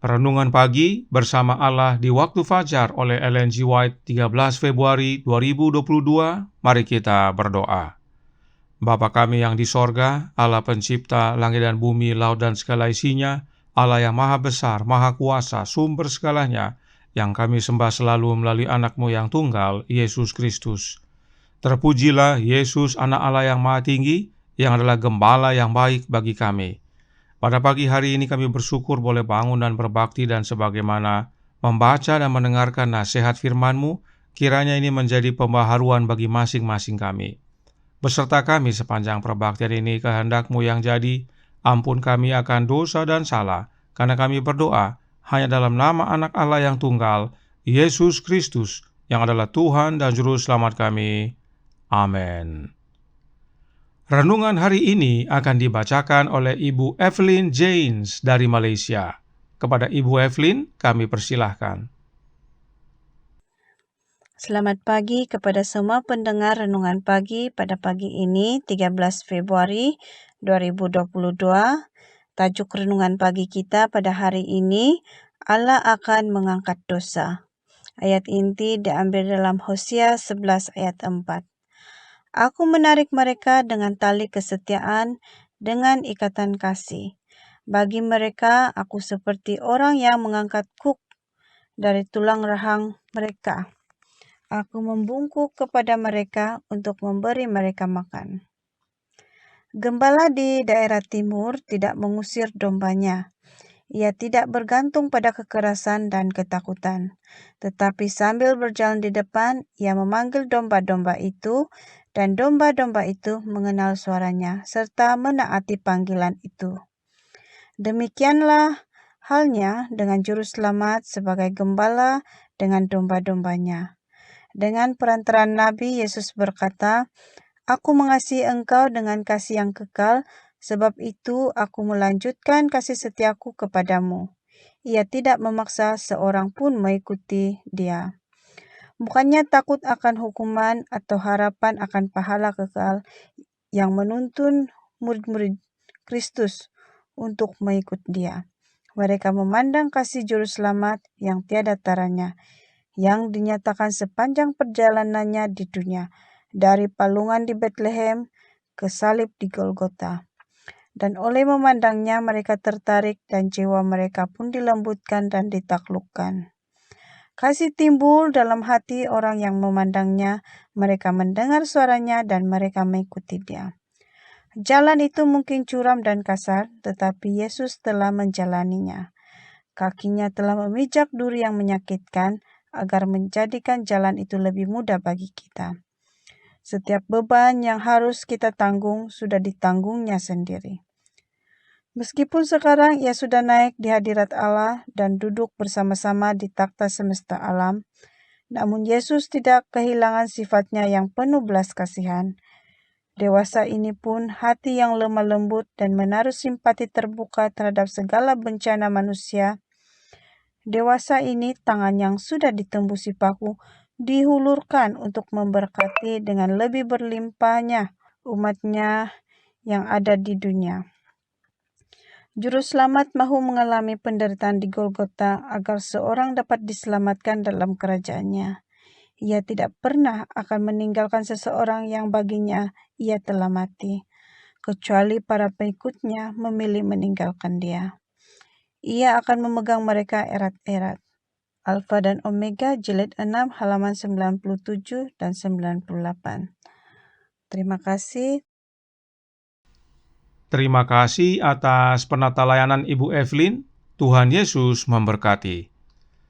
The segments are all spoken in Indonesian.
Renungan Pagi bersama Allah di Waktu Fajar oleh Ellen G. White 13 Februari 2022. Mari kita berdoa. Bapa kami yang di sorga, Allah pencipta langit dan bumi, laut dan segala isinya, Allah yang maha besar, maha kuasa, sumber segalanya, yang kami sembah selalu melalui anak-Mu yang tunggal, Yesus Kristus. Terpujilah Yesus, anak Allah yang maha tinggi, yang adalah gembala yang baik bagi kami. Pada pagi hari ini kami bersyukur boleh bangun dan berbakti, dan sebagaimana membaca dan mendengarkan nasihat firman-Mu, kiranya ini menjadi pembaharuan bagi masing-masing kami. Beserta kami sepanjang perbaktian ini, kehendak-Mu yang jadi, ampun kami akan dosa dan salah, karena kami berdoa hanya dalam nama anak Allah yang tunggal, Yesus Kristus, yang adalah Tuhan dan Juru Selamat kami. Amin. Renungan hari ini akan dibacakan oleh Ibu Evelyn Janes dari Malaysia. Kepada Ibu Evelyn, kami persilahkan. Selamat pagi kepada semua pendengar Renungan Pagi pada pagi ini 13 Februari 2022. Tajuk Renungan Pagi kita pada hari ini, Allah akan mengangkat dosa. Ayat inti diambil dalam Hosea 11 ayat 4. Aku menarik mereka dengan tali kesetiaan, dengan ikatan kasih. Bagi mereka, aku seperti orang yang mengangkat kuk dari tulang rahang mereka. Aku membungkuk kepada mereka untuk memberi mereka makan. Gembala di daerah timur tidak mengusir dombanya. Ia tidak bergantung pada kekerasan dan ketakutan. Tetapi sambil berjalan di depan, ia memanggil domba-domba itu, dan domba-domba itu mengenal suaranya, serta menaati panggilan itu. Demikianlah halnya dengan Juru Selamat sebagai gembala dengan domba-dombanya. Dengan perantaraan Nabi, Yesus berkata, Aku mengasihi engkau dengan kasih yang kekal, sebab itu aku melanjutkan kasih setiaku kepadamu. Ia tidak memaksa seorang pun mengikuti dia. Bukannya takut akan hukuman atau harapan akan pahala kekal yang menuntun murid-murid Kristus untuk mengikut dia. Mereka memandang kasih Juru Selamat yang tiada taranya, yang dinyatakan sepanjang perjalanannya di dunia, dari palungan di Bethlehem ke salib di Golgota. Dan oleh memandangnya mereka tertarik, dan jiwa mereka pun dilembutkan dan ditaklukkan. Kasih timbul dalam hati orang yang memandangnya, mereka mendengar suaranya dan mereka mengikuti dia. Jalan itu mungkin curam dan kasar, tetapi Yesus telah menjalaninya. Kakinya telah memijak duri yang menyakitkan, agar menjadikan jalan itu lebih mudah bagi kita. Setiap beban yang harus kita tanggung sudah ditanggungnya sendiri. Meskipun sekarang ia sudah naik di hadirat Allah dan duduk bersama-sama di takhta semesta alam, namun Yesus tidak kehilangan sifatnya yang penuh belas kasihan. Dewasa ini pun hati yang lemah lembut dan menaruh simpati terbuka terhadap segala bencana manusia. Dewasa ini tangan yang sudah ditembusi paku dihulurkan untuk memberkati dengan lebih berlimpahnya umatnya yang ada di dunia. Juru Selamat mahu mengalami penderitaan di Golgota agar seorang dapat diselamatkan dalam kerajaannya. Ia tidak pernah akan meninggalkan seseorang yang baginya ia telah mati, kecuali para pengikutnya memilih meninggalkan dia. Ia akan memegang mereka erat-erat. Alfa dan Omega, jilid 6, halaman 97 dan 98. Terima kasih. Terima kasih atas penata layanan Ibu Evelyn. Tuhan Yesus memberkati.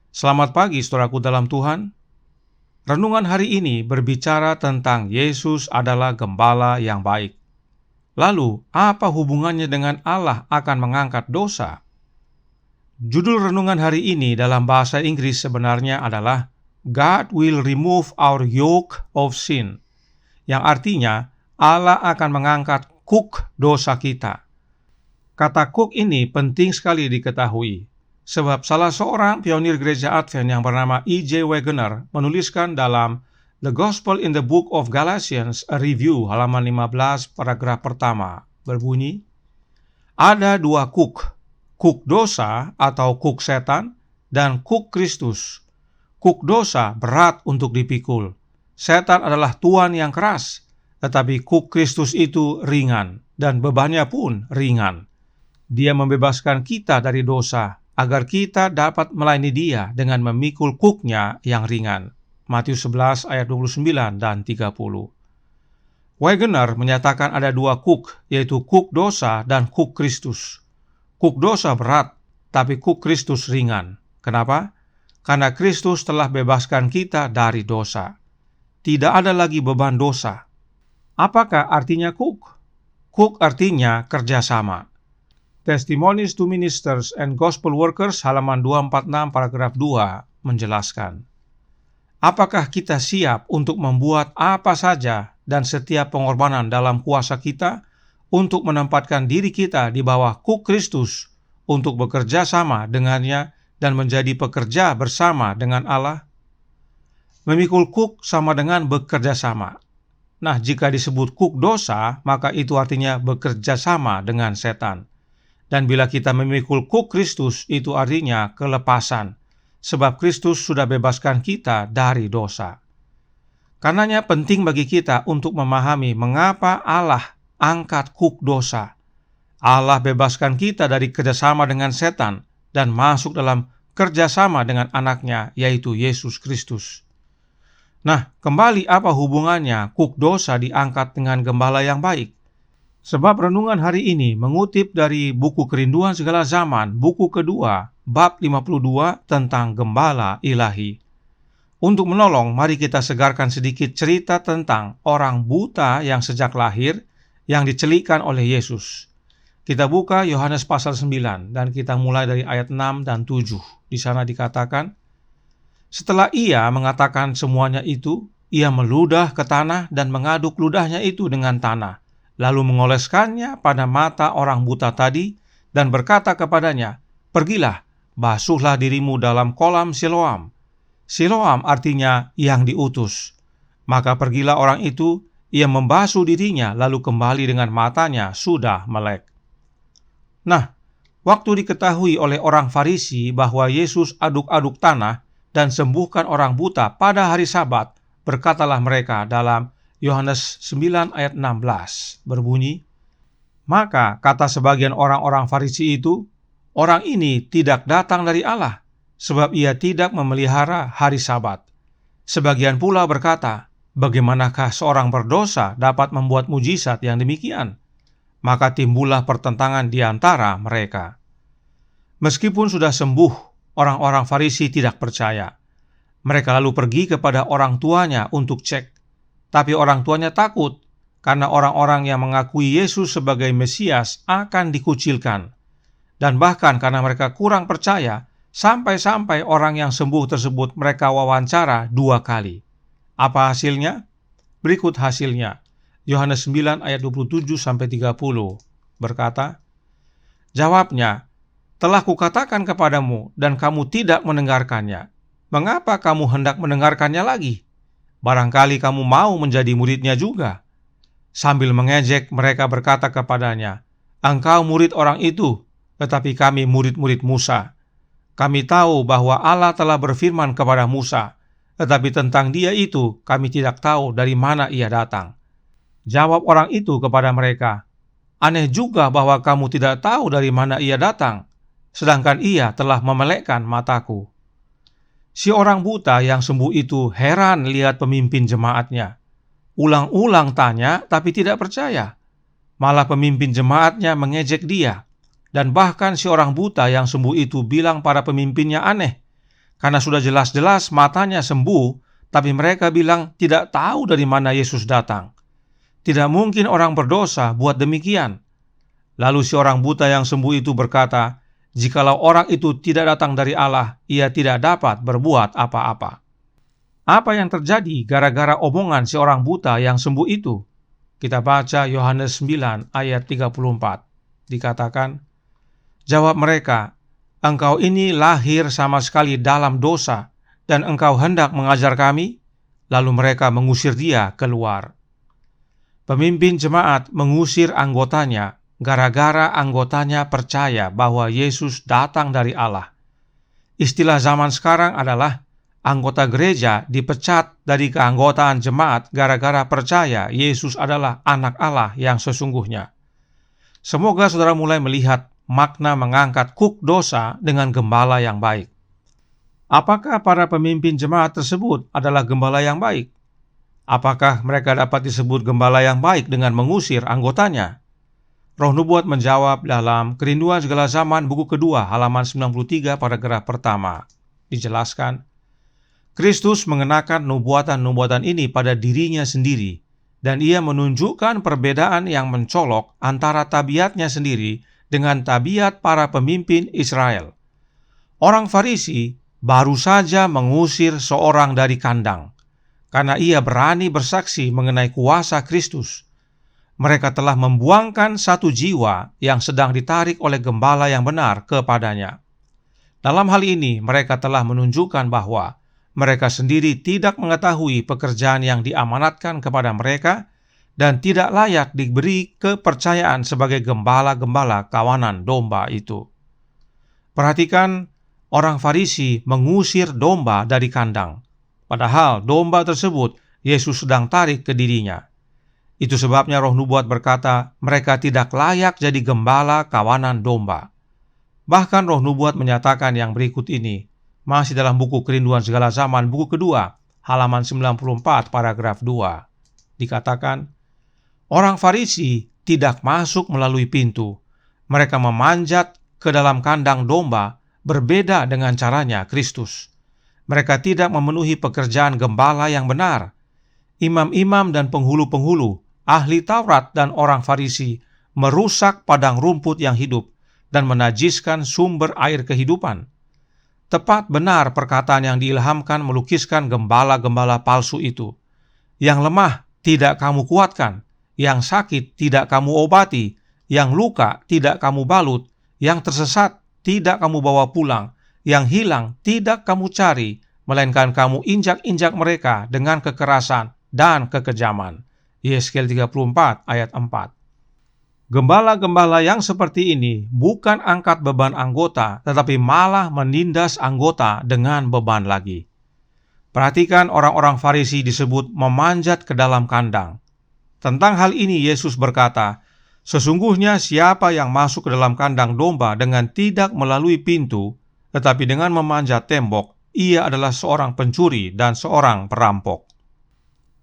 Selamat pagi saudaraku dalam Tuhan. Renungan hari ini berbicara tentang Yesus adalah gembala yang baik. Lalu, apa hubungannya dengan Allah akan mengangkat dosa? Judul renungan hari ini dalam bahasa Inggris sebenarnya adalah God will remove our yoke of sin, yang artinya Allah akan mengangkat kuk dosa kita. Kata kuk ini penting sekali diketahui, sebab salah seorang pionir gereja Advent yang bernama E.J. Wagoner menuliskan dalam The Gospel in the Book of Galatians, a Review, halaman 15, paragraf pertama, berbunyi, ada dua kuk, kuk dosa atau kuk setan, dan kuk Kristus. Kuk dosa berat untuk dipikul. Setan adalah tuan yang keras, tetapi kuk Kristus itu ringan, dan bebannya pun ringan. Dia membebaskan kita dari dosa, agar kita dapat melayani Dia dengan memikul kuknya yang ringan. Matius 11 ayat 29 dan 30. Wegener menyatakan ada dua kuk, yaitu kuk dosa dan kuk Kristus. Kuk dosa berat, tapi kuk Kristus ringan. Kenapa? Karena Kristus telah bebaskan kita dari dosa. Tidak ada lagi beban dosa. Apakah artinya kuk? Kuk artinya kerjasama. Testimonies to Ministers and Gospel Workers halaman 246 paragraf 2 menjelaskan. Apakah kita siap untuk membuat apa saja dan setiap pengorbanan dalam kuasa kita untuk menempatkan diri kita di bawah kuk Kristus untuk bekerja sama dengannya dan menjadi pekerja bersama dengan Allah? Memikul kuk sama dengan bekerja sama. Nah, jika disebut kuk dosa, maka itu artinya bekerja sama dengan setan. Dan bila kita memikul kuk Kristus, itu artinya kelepasan, sebab Kristus sudah bebaskan kita dari dosa. Karenanya penting bagi kita untuk memahami mengapa Allah angkat kuk dosa. Allah bebaskan kita dari kerjasama dengan setan dan masuk dalam kerjasama dengan anaknya, yaitu Yesus Kristus. Nah, kembali apa hubungannya kuk dosa diangkat dengan gembala yang baik? Sebab renungan hari ini mengutip dari buku Kerinduan Segala Zaman, buku kedua, bab 52 tentang gembala ilahi. Untuk menolong, mari kita segarkan sedikit cerita tentang orang buta yang sejak lahir yang dicelikkan oleh Yesus. Kita buka Yohanes pasal 9 dan kita mulai dari ayat 6 dan 7. Di sana dikatakan, setelah ia mengatakan semuanya itu, ia meludah ke tanah dan mengaduk ludahnya itu dengan tanah, lalu mengoleskannya pada mata orang buta tadi dan berkata kepadanya, pergilah, basuhlah dirimu dalam kolam Siloam. Siloam artinya yang diutus. Maka pergilah orang itu, ia membasuh dirinya lalu kembali dengan matanya sudah melek. Nah, waktu diketahui oleh orang Farisi bahwa Yesus aduk-aduk tanah dan sembuhkan orang buta pada hari Sabat, berkatalah mereka dalam Yohanes 9 ayat 16 berbunyi, maka kata sebagian orang-orang Farisi itu, orang ini tidak datang dari Allah, sebab ia tidak memelihara hari Sabat. Sebagian pula berkata, bagaimanakah seorang berdosa dapat membuat mujizat yang demikian? Maka timbullah pertentangan di antara mereka. Meskipun sudah sembuh, orang-orang Farisi tidak percaya. Mereka lalu pergi kepada orang tuanya untuk cek. Tapi orang tuanya takut, karena orang-orang yang mengakui Yesus sebagai Mesias akan dikucilkan. Dan bahkan karena mereka kurang percaya, sampai-sampai orang yang sembuh tersebut mereka wawancara 2 kali. Apa hasilnya? Berikut hasilnya. Yohanes 9 ayat 27-30 berkata, jawabnya, telah kukatakan kepadamu dan kamu tidak mendengarkannya. Mengapa kamu hendak mendengarkannya lagi? Barangkali kamu mau menjadi muridnya juga. Sambil mengejek mereka berkata kepadanya, engkau murid orang itu, tetapi kami murid-murid Musa. Kami tahu bahwa Allah telah berfirman kepada Musa, tetapi tentang dia itu kami tidak tahu dari mana ia datang. Jawab orang itu kepada mereka, aneh juga bahwa kamu tidak tahu dari mana ia datang, sedangkan ia telah memelekkan mataku. Si orang buta yang sembuh itu heran lihat pemimpin jemaatnya. Ulang-ulang tanya tapi tidak percaya. Malah pemimpin jemaatnya mengejek dia. Dan bahkan si orang buta yang sembuh itu bilang para pemimpinnya aneh. Karena sudah jelas-jelas matanya sembuh, tapi mereka bilang tidak tahu dari mana Yesus datang. Tidak mungkin orang berdosa buat demikian. Lalu si orang buta yang sembuh itu berkata, jikalau orang itu tidak datang dari Allah, ia tidak dapat berbuat apa-apa. Apa yang terjadi gara-gara omongan si orang buta yang sembuh itu? Kita baca Yohanes 9 ayat 34. Dikatakan, jawab mereka, engkau ini lahir sama sekali dalam dosa, dan engkau hendak mengajar kami? Lalu mereka mengusir dia keluar. Pemimpin jemaat mengusir anggotanya gara-gara anggotanya percaya bahwa Yesus datang dari Allah. Istilah zaman sekarang adalah anggota gereja dipecat dari keanggotaan jemaat gara-gara percaya Yesus adalah anak Allah yang sesungguhnya. Semoga saudara mulai melihat makna mengangkat kuk dosa dengan gembala yang baik. Apakah para pemimpin jemaat tersebut adalah gembala yang baik? Apakah mereka dapat disebut gembala yang baik dengan mengusir anggotanya? Roh Nubuat menjawab dalam Kerinduan Segala Zaman buku kedua halaman 93 paragraf pertama. Dijelaskan, Kristus mengenakan nubuatan-nubuatan ini pada dirinya sendiri, dan ia menunjukkan perbedaan yang mencolok antara tabiatnya sendiri dengan tabiat para pemimpin Israel. Orang Farisi baru saja mengusir seorang dari kandang, karena ia berani bersaksi mengenai kuasa Kristus. Mereka telah membuangkan satu jiwa yang sedang ditarik oleh gembala yang benar kepadanya. Dalam hal ini, mereka telah menunjukkan bahwa mereka sendiri tidak mengetahui pekerjaan yang diamanatkan kepada mereka dan tidak layak diberi kepercayaan sebagai gembala-gembala kawanan domba itu. Perhatikan, orang Farisi mengusir domba dari kandang, padahal domba tersebut Yesus sedang tarik ke dirinya. Itu sebabnya Roh Nubuat berkata, mereka tidak layak jadi gembala kawanan domba. Bahkan Roh Nubuat menyatakan yang berikut ini, masih dalam buku Kerinduan Segala Zaman, buku kedua, halaman 94, paragraf 2. Dikatakan, orang Farisi tidak masuk melalui pintu. Mereka memanjat ke dalam kandang domba, berbeda dengan caranya Kristus. Mereka tidak memenuhi pekerjaan gembala yang benar. Imam-imam dan penghulu-penghulu, ahli Taurat dan orang Farisi merusak padang rumput yang hidup dan menajiskan sumber air kehidupan. Tepat benar perkataan yang diilhamkan melukiskan gembala-gembala palsu itu. Yang lemah tidak kamu kuatkan, yang sakit tidak kamu obati, yang luka tidak kamu balut, yang tersesat tidak kamu bawa pulang, yang hilang tidak kamu cari, melainkan kamu injak-injak mereka dengan kekerasan dan kekejaman. Yeskel 34 ayat 4. Gembala-gembala yang seperti ini bukan angkat beban anggota, tetapi malah menindas anggota dengan beban lagi. Perhatikan, orang-orang Farisi disebut memanjat ke dalam kandang. Tentang hal ini Yesus berkata, sesungguhnya siapa yang masuk ke dalam kandang domba dengan tidak melalui pintu, tetapi dengan memanjat tembok, ia adalah seorang pencuri dan seorang perampok.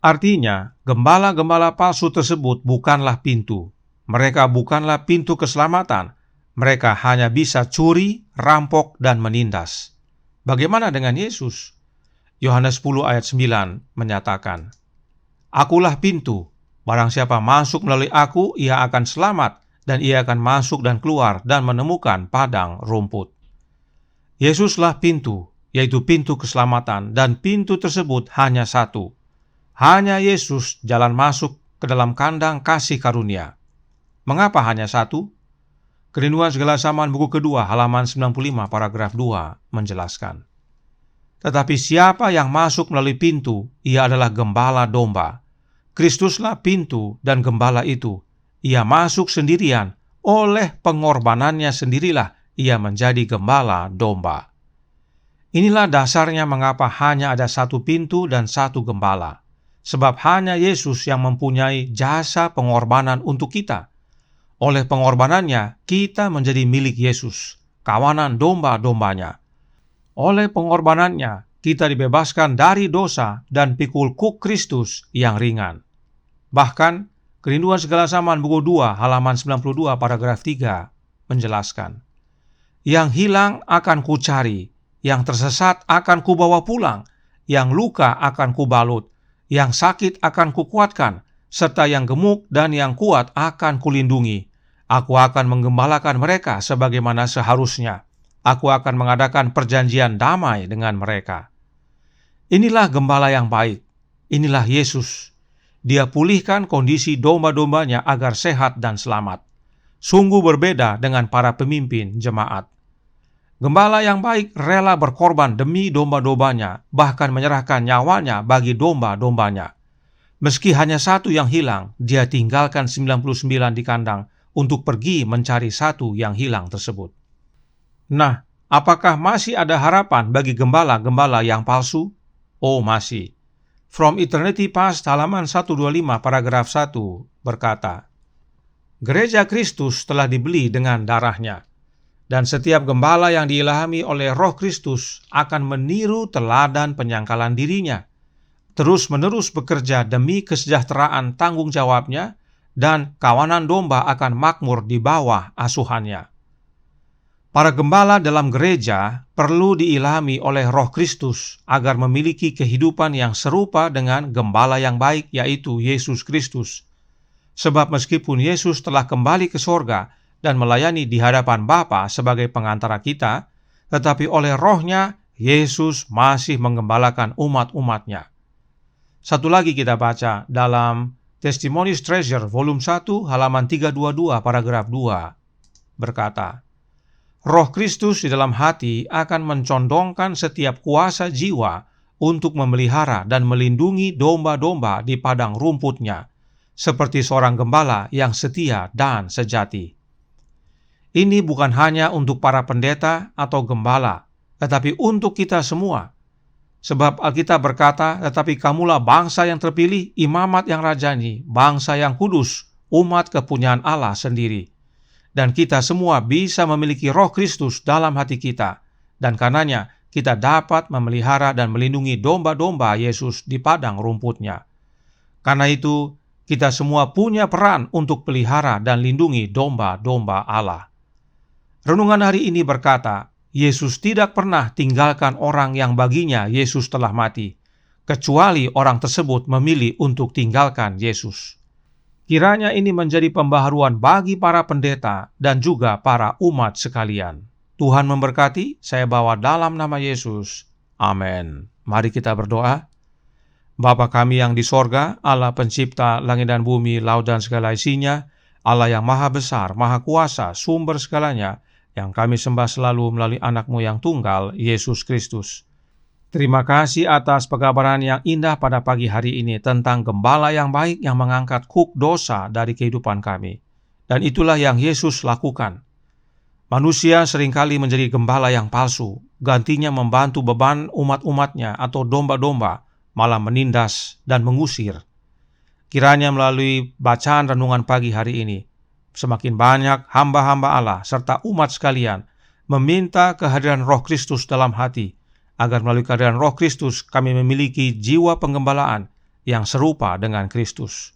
Artinya, gembala-gembala palsu tersebut bukanlah pintu. Mereka bukanlah pintu keselamatan. Mereka hanya bisa curi, rampok, dan menindas. Bagaimana dengan Yesus? Yohanes 10 ayat 9 menyatakan, Akulah pintu. Barang siapa masuk melalui aku, ia akan selamat, dan ia akan masuk dan keluar dan menemukan padang rumput. Yesuslah pintu, yaitu pintu keselamatan, dan pintu tersebut hanya satu. Hanya Yesus jalan masuk ke dalam kandang kasih karunia. Mengapa hanya satu? Kerinduan Segala Zaman buku kedua halaman 95 paragraf 2 menjelaskan. Tetapi siapa yang masuk melalui pintu, ia adalah gembala domba. Kristuslah pintu dan gembala itu. Ia masuk sendirian, oleh pengorbanannya sendirilah ia menjadi gembala domba. Inilah dasarnya mengapa hanya ada satu pintu dan satu gembala. Sebab hanya Yesus yang mempunyai jasa pengorbanan untuk kita. Oleh pengorbanannya, kita menjadi milik Yesus, kawanan domba-dombanya. Oleh pengorbanannya, kita dibebaskan dari dosa dan pikul kuk Kristus yang ringan. Bahkan, Kerinduan Segala Zaman buku 2 halaman 92 paragraf 3 menjelaskan, yang hilang akan kucari, yang tersesat akan kubawa pulang, yang luka akan kubalut, yang sakit akan kukuatkan, serta yang gemuk dan yang kuat akan kulindungi. Aku akan menggembalakan mereka sebagaimana seharusnya. Aku akan mengadakan perjanjian damai dengan mereka. Inilah gembala yang baik. Inilah Yesus. Dia pulihkan kondisi domba-dombanya agar sehat dan selamat. Sungguh berbeda dengan para pemimpin jemaat. Gembala yang baik rela berkorban demi domba-dombanya, bahkan menyerahkan nyawanya bagi domba-dombanya. Meski hanya satu yang hilang, dia tinggalkan 99 di kandang untuk pergi mencari satu yang hilang tersebut. Nah, apakah masih ada harapan bagi gembala-gembala yang palsu? Oh, masih. From Eternity Past halaman 125 paragraf 1 berkata, Gereja Kristus telah dibeli dengan darahnya, dan setiap gembala yang diilhami oleh Roh Kristus akan meniru teladan penyangkalan dirinya, terus-menerus bekerja demi kesejahteraan tanggung jawabnya, dan kawanan domba akan makmur di bawah asuhannya. Para gembala dalam gereja perlu diilhami oleh Roh Kristus agar memiliki kehidupan yang serupa dengan gembala yang baik, yaitu Yesus Kristus. Sebab meskipun Yesus telah kembali ke sorga dan melayani di hadapan Bapa sebagai pengantara kita, tetapi oleh Roh-Nya, Yesus masih menggembalakan umat-umatnya. Satu lagi kita baca dalam Testimonies Treasure volume 1 halaman 322 paragraf 2 berkata, Roh Kristus di dalam hati akan mencondongkan setiap kuasa jiwa untuk memelihara dan melindungi domba-domba di padang rumputnya, seperti seorang gembala yang setia dan sejati. Ini bukan hanya untuk para pendeta atau gembala, tetapi untuk kita semua. Sebab Alkitab berkata, tetapi kamulah bangsa yang terpilih, imamat yang rajani, bangsa yang kudus, umat kepunyaan Allah sendiri. Dan kita semua bisa memiliki Roh Kristus dalam hati kita, dan karenanya kita dapat memelihara dan melindungi domba-domba Yesus di padang rumputnya. Karena itu, kita semua punya peran untuk pelihara dan lindungi domba-domba Allah. Renungan hari ini berkata, Yesus tidak pernah tinggalkan orang yang baginya Yesus telah mati, kecuali orang tersebut memilih untuk tinggalkan Yesus. Kiranya ini menjadi pembaharuan bagi para pendeta dan juga para umat sekalian. Tuhan memberkati, saya bawa dalam nama Yesus. Amin. Mari kita berdoa. Bapa kami yang di sorga, Allah pencipta langit dan bumi, laut dan segala isinya, Allah yang maha besar, maha kuasa, sumber segalanya, yang kami sembah selalu melalui anak-Mu yang tunggal, Yesus Kristus. Terima kasih atas pekabaran yang indah pada pagi hari ini tentang gembala yang baik yang mengangkat kuk dosa dari kehidupan kami. Dan itulah yang Yesus lakukan. Manusia seringkali menjadi gembala yang palsu, gantinya membantu beban umat-umatnya atau domba-domba, malah menindas dan mengusir. Kiranya melalui bacaan renungan pagi hari ini, semakin banyak hamba-hamba Allah serta umat sekalian meminta kehadiran Roh Kristus dalam hati, agar melalui kehadiran Roh Kristus kami memiliki jiwa penggembalaan yang serupa dengan Kristus.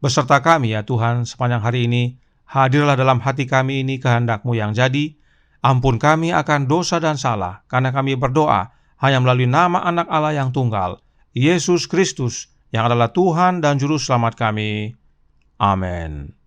Beserta kami ya Tuhan sepanjang hari ini, hadirlah dalam hati kami ini kehendak-Mu yang jadi, ampun kami akan dosa dan salah, karena kami berdoa hanya melalui nama anak Allah yang tunggal, Yesus Kristus, yang adalah Tuhan dan Juru Selamat kami. Amin.